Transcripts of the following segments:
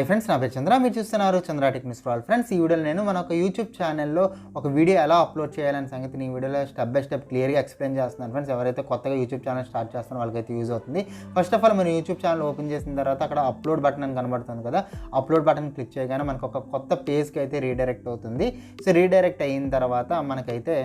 Hi friends, నా పేరు చంద్ర. మీరు చూస్తున్నారు Chandra tech news for all. Friends, ఈ వీడియోలో నేను మన ఒక యూట్యూబ్ ఛానల్లో ఒక వీడియో ఎలా అప్లోడ్ చేయాలనే సంగతిని ఈ వీడియోలో స్టెప్ బై స్టెప్ క్లియర్గా ఎక్స్ప్లెయిన్ చేస్తున్నాను. ఫ్రెండ్స్, ఎవరైతే కొత్తగా యూట్యూబ్ ఛానల్ స్టార్ట్ చేస్తారో వాళ్ళకైతే యూజ్ అవుతుంది. ఫస్ట్ ఆఫ్ ఆల్ మన యూట్యూబ్ ఛానల్ ఓపెన్ చేసిన తర్వాత అక్కడ అప్లోడ్ బటన్ అని కనబడుతుంది కదా, అప్లోడ్ బటన్ క్లిక్ చేయగానే మనకు ఒక కొత్త పేజ్కి అయితే రీడైరెక్ట్ అవుతుంది. సో రీడైరెక్ట్ అయిన తర్వాత మనకైతే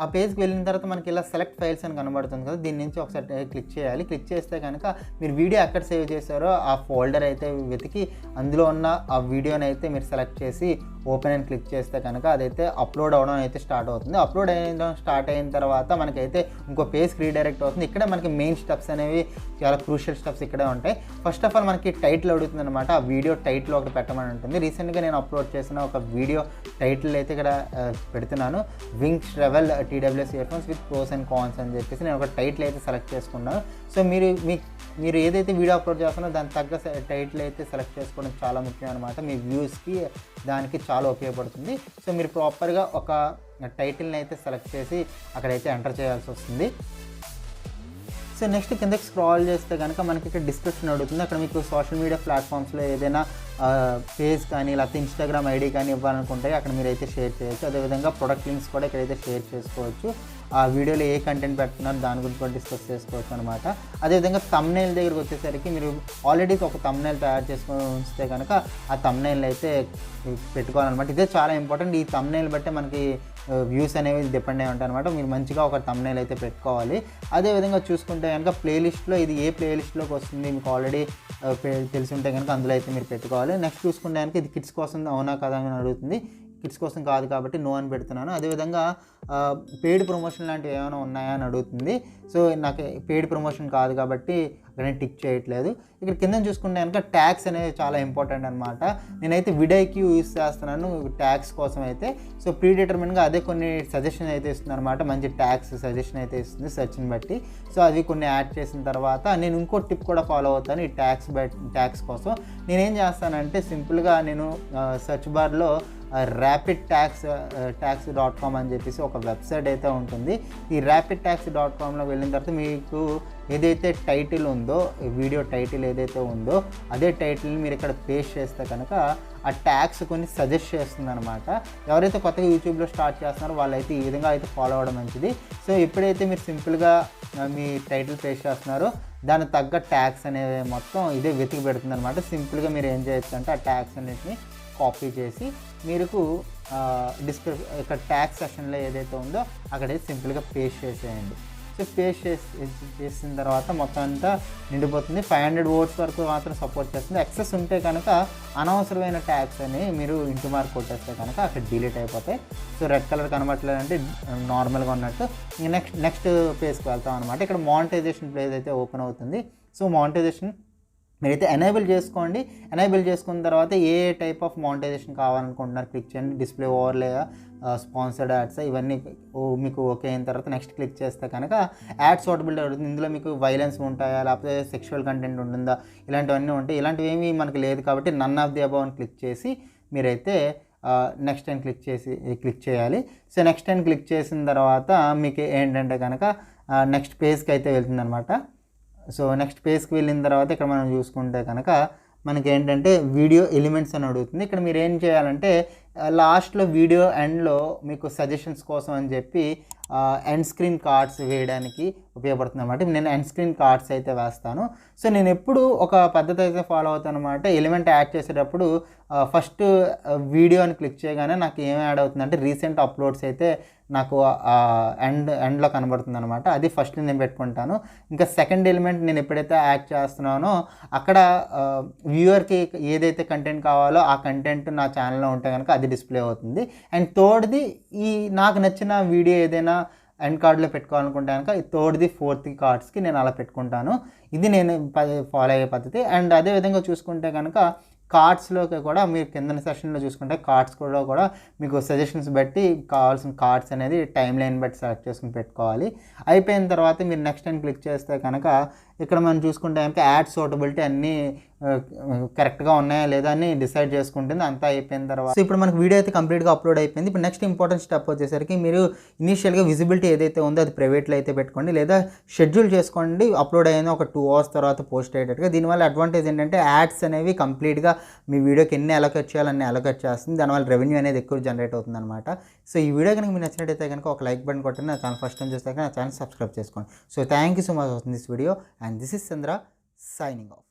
ఆ పేజ్కి వెళ్ళిన తర్వాత మనకి ఇలా సెలెక్ట్ ఫైల్స్ అని కనబడుతుంది కదా, దీని నుంచి ఒకసారి క్లిక్ చేయాలి. క్లిక్ చేస్తే కనుక మీరు వీడియో ఎక్కడ సేవ్ చేశారో ఆ ఫోల్డర్ అయితే వెతికి అందులో ఉన్న ఆ వీడియోని అయితే మీరు సెలెక్ట్ చేసి ఓపెన్ అని క్లిక్ చేస్తే కనుక అదైతే అప్లోడ్ అవ్వడం అయితే స్టార్ట్ అవుతుంది. అప్లోడ్ అయ్యడం స్టార్ట్ అయిన తర్వాత మనకైతే ఇంకో పేజ్కి రీడైరెక్ట్ అవుతుంది. ఇక్కడ మనకి మెయిన్ స్టెప్స్ అనేవి చాలా క్రూషియల్ స్టెప్స్ ఇక్కడే ఉంటాయి. ఫస్ట్ ఆఫ్ ఆల్ మనకి టైటిల్ అడుగుతుంది అనమాట. ఆ వీడియో టైటిల్ ఒకటి పెట్టమని ఉంటుంది. రీసెంట్గా నేను అప్లోడ్ చేసిన ఒక వీడియో టైటిల్ అయితే ఇక్కడ పెడుతున్నాను, Wings travel TWS earphones with pros and cons అని చెప్పేసి నేను ఒక టైటిల్ అయితే సెలెక్ట్ చేసుకున్నాను. సో మీరు ఏదైతే వీడియో అప్లోడ్ చేస్తున్నారో దానికి తగ్గ టైటిల్ అయితే సెలెక్ట్ చేసుకోవడం చాలా ముఖ్యం అనమాట. మీ వ్యూస్కి దానికి చాలా ఉపయోగపడుతుంది. సో మీరు ప్రాపర్గా ఒక టైటిల్ని అయితే సెలెక్ట్ చేసి అక్కడైతే ఎంటర్ చేయాల్సి వస్తుంది. సో నెక్స్ట్ కిందకి స్క్రాల్ చేస్తే కనుక మనకి ఇక్కడ డిస్క్రిప్షన్ అడుగుతుంది. అక్కడ మీకు సోషల్ మీడియా ప్లాట్ఫామ్స్లో ఏదైనా పేజ్ కానీ లేకపోతే ఇన్స్టాగ్రామ్ ఐడి కానీ ఇవ్వాలనుకుంటే అక్కడ మీరైతే షేర్ చేయొచ్చు. అదేవిధంగా ప్రొడక్ట్ లింక్స్ కూడా ఇక్కడైతే షేర్ చేసుకోవచ్చు. ఆ వీడియోలో ఏ కంటెంట్ పెడుతున్నారు దాని గురించి కూడా డిస్కస్ చేసుకోవచ్చు అనమాట. అదేవిధంగా థంబ్నెయిల్ దగ్గరికి వచ్చేసరికి మీరు ఆల్రెడీ ఒక థంబ్నెయిల్ తయారు చేసుకొని ఉంచితే కనుక ఆ థంబ్నెయిల్ అయితే పెట్టుకోవాలన్నమాట. ఇదే చాలా ఇంపార్టెంట్. ఈ థంబ్నెయిల్ బట్టే మనకి వ్యూస్ అనేవి డిపెండ్ అయి ఉంటాయి అనమాట. మీరు మంచిగా ఒక థంబ్నెయిల్ అయితే పెట్టుకోవాలి. అదేవిధంగా చూసుకుంటే కనుక ప్లేలిస్ట్లో ఇది ఏ ప్లేలిస్ట్లోకి వస్తుంది మీకు ఆల్రెడీ తెలిసి ఉంటే కనుక అందులో అయితే మీరు పెట్టుకోవాలి. నెక్స్ట్ చూసుకుంటే కనుక ఇది కిడ్స్ కోసం అవునా కదా అని అడుగుతుంది. కిడ్స్ కోసం కాదు కాబట్టి నో అని పెడుతున్నాను. అదేవిధంగా పెయిడ్ ప్రమోషన్ లాంటివి ఏమైనా ఉన్నాయా అని అడుగుతుంది. సో నాకు పెయిడ్ ప్రమోషన్ కాదు కాబట్టి అక్కడ నేను టిక్ చేయట్లేదు. ఇక్కడ కింద చూసుకుంటే కనుక ట్యాగ్స్ అనేవి చాలా ఇంపార్టెంట్ అనమాట. నేనైతే విడైకి యూజ్ చేస్తున్నాను ట్యాగ్స్ కోసం అయితే. సో ప్రీ డిటర్మిన్గా అదే కొన్ని సజెషన్ అయితే ఇస్తుంది అనమాట. మంచి ట్యాగ్స్ సజెషన్ అయితే ఇస్తుంది సెర్చ్ని బట్టి. సో అవి కొన్ని యాడ్ చేసిన తర్వాత నేను ఇంకో టిప్ కూడా ఫాలో అవుతాను ఈ ట్యాగ్స్ కోసం. నేనేం చేస్తానంటే సింపుల్గా నేను సెర్చ్ బార్లో rapidtags.com అని చెప్పేసి ఒక వెబ్సైట్ అయితే ఉంటుంది. ఈ rapidtags.comలో వెళ్ళిన తర్వాత మీకు ఏదైతే టైటిల్ ఉందో, వీడియో టైటిల్ ఏదైతే ఉందో అదే టైటిల్ని మీరు ఇక్కడ పేస్ట్ చేస్తే కనుక ఆ ట్యాగ్స్ కొన్ని సజెస్ట్ చేస్తుంది అనమాట. ఎవరైతే కొత్తగా యూట్యూబ్లో స్టార్ట్ చేస్తున్నారో వాళ్ళైతే ఈ విధంగా అయితే ఫాలో అవ్వడం మంచిది. సో ఎప్పుడైతే మీరు సింపుల్గా మీ టైటిల్ పేస్ట్ చేస్తున్నారో దానికి తగ్గ ట్యాగ్స్ అనేవి మొత్తం ఇదే వెతికి పెడుతుంది అనమాట. సింపుల్గా మీరు ఏం చేయొచ్చు అంటే ఆ ట్యాగ్స్ అన్నిటిని కాపీ చేసి మీరు ఇక్కడ ట్యాగ్ సెక్షన్లో ఏదైతే ఉందో అక్కడైతే సింపుల్గా పేస్ట్ చేసేయండి. సో పేస్ట్ చేసిన తర్వాత మొత్తం అంతా నిండిపోతుంది. 500 words వరకు మాత్రం సపోర్ట్ చేస్తుంది. ఎక్సెస్ ఉంటే కనుక అనవసరమైన ట్యాగ్స్ అని మీరు ఇంటూ మార్క్ కొట్టేస్తే కనుక అక్కడ డిలీట్ అయిపోతాయి. సో రెడ్ కలర్ కనబట్టలేదంటే నార్మల్గా ఉన్నట్టు. నెక్స్ట్ పేజ్కి వెళ్తాం అనమాట. ఇక్కడ మానిటైజేషన్ పేజ్ అయితే ఓపెన్ అవుతుంది. సో మానిటైజేషన్ మీరైతే ఎనేబుల్ చేసుకోండి. ఎనేబుల్ చేసుకున్న తర్వాత ఏ టైప్ ఆఫ్ మానిటైజేషన్ కావాలనుకుంటున్నారు క్లిక్ చేయండి. డిస్ప్లే ఓవర్లే, స్పాన్సర్డ్ యాడ్స్ ఇవన్నీ మీకు ఓకే అయిన తర్వాత నెక్స్ట్ క్లిక్ చేస్తే కనుక యాడ్ సూటబిలిటీ అడుగుతుంది. ఇందులో మీకు వైలెన్స్ ఉంటాయా లేకపోతే సెక్షువల్ కంటెంట్ ఉంటుందా ఇలాంటివన్నీ ఉంటాయి. ఇలాంటివి ఏమీ మనకు లేదు కాబట్టి నన్ ఆఫ్ ది అబౌవ్ అని క్లిక్ చేసి మీరైతే నెక్స్ట్ టైం క్లిక్ చేయాలి. సో నెక్స్ట్ టైం క్లిక్ చేసిన తర్వాత మీకు ఏంటంటే కనుక నెక్స్ట్ పేజ్కి అయితే వెళ్తుంది అనమాట. సో నెక్స్ట్ పేజ్కి వెళ్ళిన తర్వాత ఇక్కడ మనం చూసుకుంటే కనుక మనకి ఏంటంటే వీడియో ఎలిమెంట్స్ అని అడుగుతుంది. ఇక్కడ మీరు ఏం చేయాలంటే లాస్ట్లో వీడియో ఎండ్లో మీకు సజెషన్స్ కోసం అని చెప్పి ఎండ్ స్క్రీన్ కార్డ్స్ వేయడానికి ఉపయోగపడుతుంది అనమాట. నేను ఎండ్ స్క్రీన్ కార్డ్స్ అయితే వేస్తాను. సో నేను ఎప్పుడు ఒక పద్ధతి అయితే ఫాలో అవుతాను అనమాట. ఎలిమెంట్ యాడ్ చేసేటప్పుడు ఫస్ట్ వీడియో అని క్లిక్ చేయగానే నాకు ఏం యాడ్ అవుతుందంటే రీసెంట్ అప్లోడ్స్ అయితే నాకు ఎండ్లో కనబడుతుంది అనమాట. అది ఫస్ట్ నేను పెట్టుకుంటాను. ఇంకా సెకండ్ ఎలిమెంట్ నేను ఎప్పుడైతే యాడ్ చేస్తున్నానో అక్కడ వ్యూవర్కి ఏదైతే కంటెంట్ కావాలో ఆ కంటెంట్ నా ఛానల్లో ఉంటే కనుక అది డిస్ప్లే అవుతుంది. అండ్ థర్డ్ది ఈ నాకు నచ్చిన వీడియో ఏదైనా ఎండ్ కార్డ్లో పెట్టుకోవాలనుకుంటే కనుక థర్డ్ది ఫోర్త్ కార్డ్స్కి నేను అలా పెట్టుకుంటాను. ఇది నేను ఫాలో అయ్యే పద్ధతి. అండ్ అదేవిధంగా చూసుకుంటే కనుక కార్డ్స్లోకి కూడా మీరు కింద సెషన్లో చూసుకుంటే కార్డ్స్ కూడా మీకు సజెషన్స్ బట్టి కావాల్సిన కార్డ్స్ అనేది టైం లైన్ బట్టి సెలెక్ట్ చేసుకుని పెట్టుకోవాలి. అయిపోయిన తర్వాత మీరు నెక్స్ట్ టైం క్లిక్ చేస్తే కనుక ఇక్కడ మనం చూసుకుంటే కనుక యాడ్ సూటబిలిటీ అన్నీ కరెక్ట్గా ఉన్నాయా లేదా అని డిసైడ్ చేసుకుంటుంది. అంతా అయిపోయిన తర్వాత సో ఇప్పుడు మనకు వీడియో అయితే కంప్లీట్గా అప్లోడ్ అయిపోయింది. ఇప్పుడు నెక్స్ట్ ఇంపార్టెంట్ స్టెప్ వచ్చేసరికి మీరు ఇనీషియల్గా విజిబిలిటీ ఏదైతే ఉందో అది ప్రైవేట్లో అయితే పెట్టుకోండి, లేదా షెడ్యూల్ చేసుకోండి అప్లోడ్ అయిన ఒక 2 hours తర్వాత పోస్ట్ అయ్యేటట్టుగా. దీనివల్ల అడ్వాంటేజ్ ఏంటంటే యాడ్స్ అనేవి కంప్లీట్గా మీ వీడియోకి ఎన్ని అలొకేట్ చేయాలి అన్ని అలొకేట్ చేస్తుంది. దానివల్ల రెవెన్యూ అనేది ఎక్కువ జనరేట్ అవుతుంది అనమాట. సో ఈ వీడియో కనుక మీకు నచ్చినట్టయితే కనుక ఒక లైక్ బటన్ కొట్టండి. నా ఛానల్ ఫస్ట్ టైం చూస్తే నా ఛానల్ సబ్స్క్రైబ్ చేసుకోండి. So thank you so much for this video and this is Chandra signing off.